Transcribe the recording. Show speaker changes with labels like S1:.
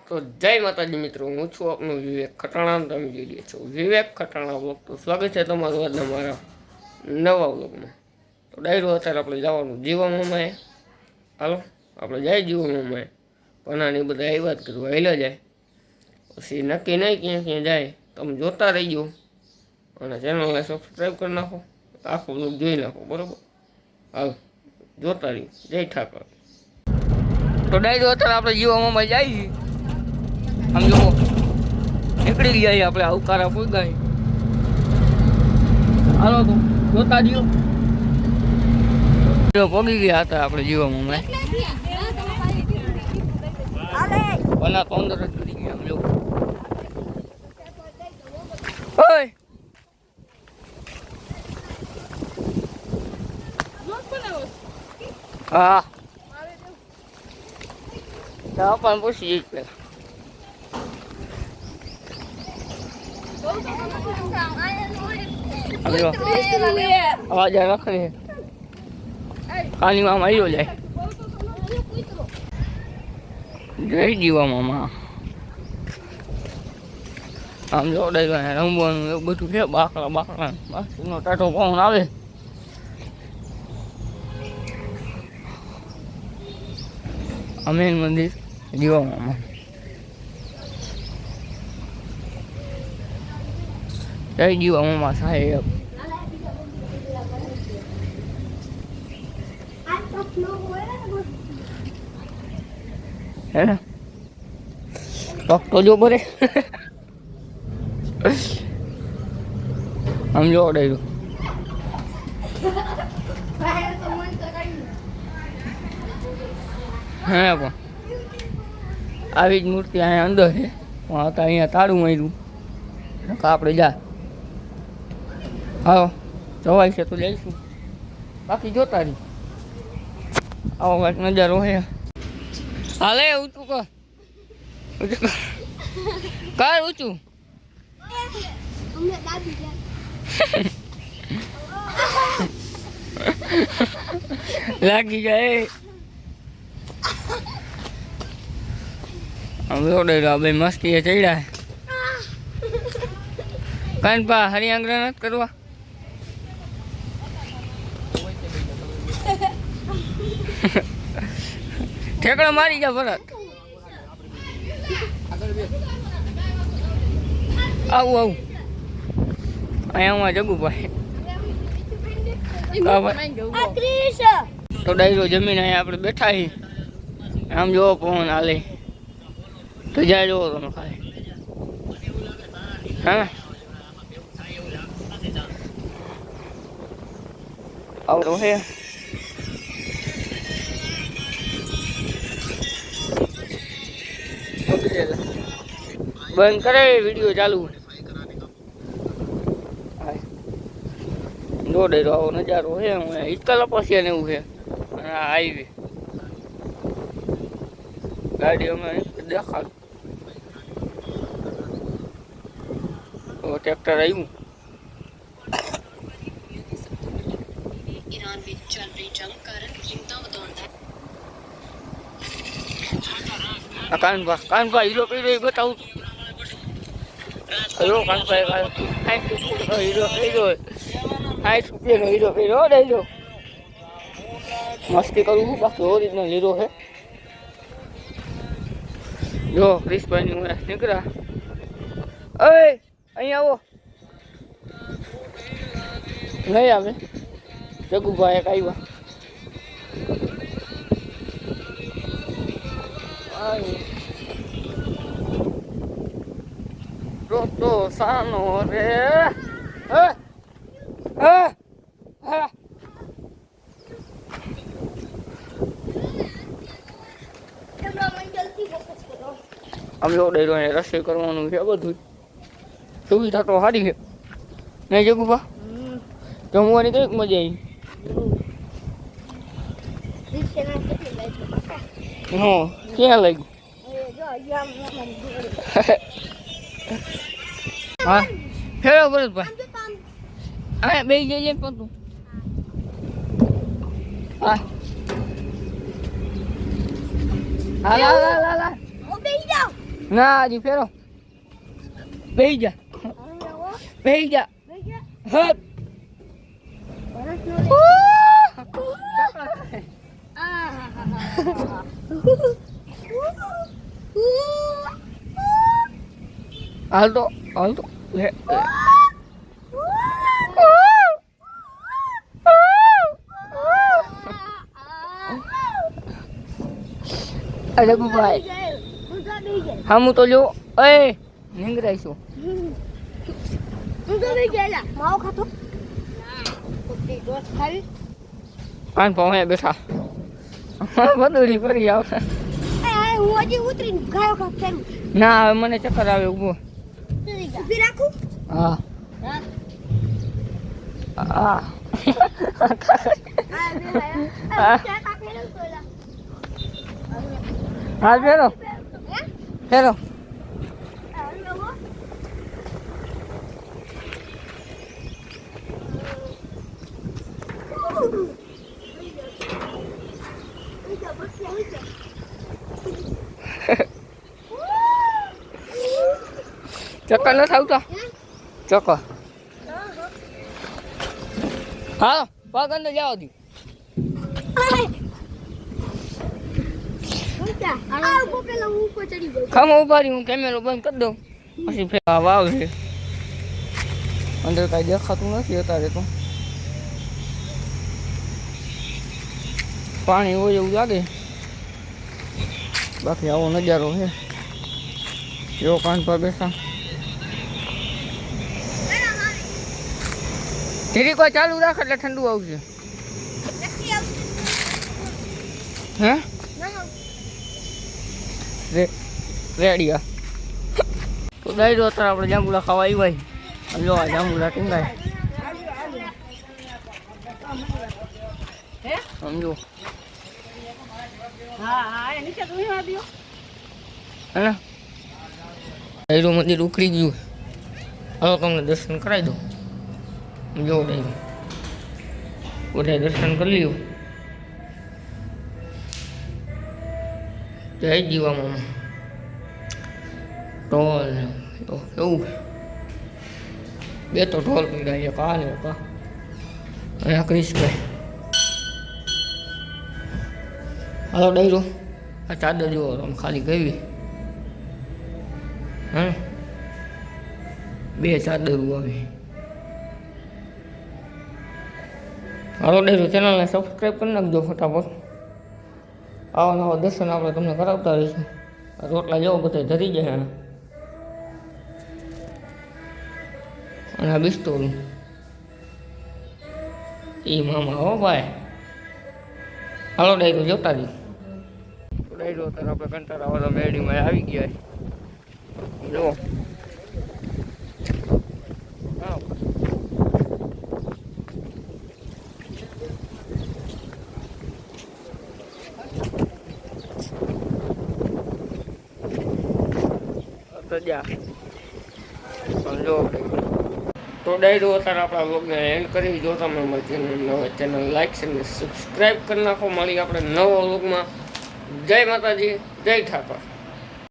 S1: તો જય માતાજી મિત્રો, હું છું આપનો વિવેક ખટાણા. તમે જોઈ રહ્યા છો વિવેક ખટાણા વ્લોગ. તો સ્વાગત છે તમારું આજના મારા નવા વ્લોગમાં. તો ડાયરો અત્યારે આપણે જવાનું જીવા મામાએ. હાલો આપણે જાય જીવા મામાએ. પનાની બધા એ વાત કરવા હેલા જાય પછી નક્કી નહીં ક્યાં ક્યાં જાય. તમે જોતા રહીજો અને ચેનલને સબસ્ક્રાઈબ કરી નાખો, આખો વ્લોગ જોઈ નાખો, બરાબર? હાલો જોતા રહ્યો. જય ઠાકર. તો ડાયરો અત્યારે આપણે જીવા મામા જાય છીએ. આમ જો નીકળી ગયા આપણે આવકારા પૂગાય. હાલો તો જોતા દો. પગી ગયા હતા આપણે જીવામાં મેં બના 15 જ કરી ગયા. આમ જો ઓય હા પણ પૂછી જઈશ પેલા. અવાજ રાખે ખાલી મામા આવ્યો જાય. જય જીવા મામા. આમ જોડે રમવાનું એવું બધું છે. બાકડા બાકડા બાકીનો ટાટો પવન આવે. અમેન મંદિર જીવા મામા. જય જીવા મામા સાહેબ. હે પગ તો જો બરે. આમ જો ડાયરો હે પણ આવી જ મૂર્તિ અહીંયા અંદર છે. પણ હતા અહીંયા તાળું માર્યું. આપણે જા હા જવાય છે તો જઈશું, બાકી જોતા રહી. આવો કંઈક નજારો હે. હાલે ઊંચું કર, ઊંચું કર ઊંચું. લાગી જાય. આમ રોડે બે મસ્તી એ ચડ્યા. કાન પા હરિયાંગરા નથી કરવા. ઠેકડા મારી જા ભરત. આવું આવું અહીંયા જગુભાઈ. તો ડાયરો જમીન અહીંયા આપણે બેઠા છીએ. આમ જોવો પવન હાલે તો જાય જોવો તમે ખાલી. હા આવું હે. બંધ કરે વિડીયો ચાલુ. દોડેરો આવો નજારો હે. હું હિચકા લપાસિયા ને એવું છે. અને આ હાઈવે ગાડી અમે દેખાડ ટ્રેક્ટર આવ્યું. કાનભા હીરો પીરો એ બતાવું. હીરો કાનભાઈ હીરો પીરો 60 રૂપિયાનો હીરો પીરો ડાયરો. મસ્તી કરું બાકી ઓરિજિનલ હીરો છે. જો ક્રિશભાઈ ની નીકળ્યા. ઓય અહીંયા આવો. નહીં આવે જગુભાઈ એક આવ્યા. રોતો સાનો રે. આમ જો ડાયરો રસોઈ કરવાનું છે. બધું સુવિધા તો સારી છે નહીં જગુભા? જમવાની કઈક મજા આવી. હા ક્યાં લાગ્યું? હા ફેરો ભરતભાઈ. હા બે જઈએ પણ તું. હા હાલ હાલ હાલ હાલ. ના હજી ફેરો બેહી જા બેહી જા હા હાલ તો લે અરે ભાઈ હા હું તો જો એ નીંગરાઈશું કાન પાઉં બેઠા બધું ફરી આવ ના હવે મને ચક્કર આવે ઊભો હા હા હાલ ફેરો ફેરો ચક્કર નથી આવતા ચક્કર હા પગ અંદર જાઓ દી ખમ ઉભા હું કેમેરો બંધ કરી દઉં પછી ફેર વાવ છે અંદર કાંઈ દેખાતું નથી અત્યારે તો પાણી હોય એવું લાગે બાકી આવો નજારો છે જો કાન પર બેસા ધીરે કોઈ ચાલુ રાખ એટલે ઠંડુ આવશે હે રેડિયા તો ડાયરો અત્યારે આપણે જાંબુડા ખાવા આવ્યા જો આ જાંબુડા ટીંગાય સમજો હે ડાયરો મંદિર ઉખડી ગયું હવે તમને દર્શન કરાવી દો જો ડાયરો બધા દર્શન કરી લ્યો જય જીવા મામા ઢોલ એવું બે તો ઢોલ પીડા એક આ ને એક અહીંયા ક્રિશભાઈ હાલો ડાયરો આ ચાદર જુઓ આમ ખાલી ગઈ હા બે ચાદરો આવી હાલો ડાયરો ચેનલને સબસ્ક્રાઈબ કરી નાખજો ફટાફટ આવા નવા દર્શન આપણે તમને કરાવતા રહીશું રોટલા જેવો બધા ધરી જાય અને આ બિસ્તોરું એ મામા હો ભાઈ હાલો ડાયરો જોતા રહીએ ડાયરો અત્યારે આપણે કંટાળાવાળા મેળીમાં આવી ગયા જો સમજો તો ડાયરો અત્યારે આપણા બ્લોગને એન્ડ કરી જો તમે અમારી ચેનલ લાઈક અને સબસ્ક્રાઈબ કરી નાખો મળી આપણે નવા બ્લોગમાં જય માતાજી જય ઠાકર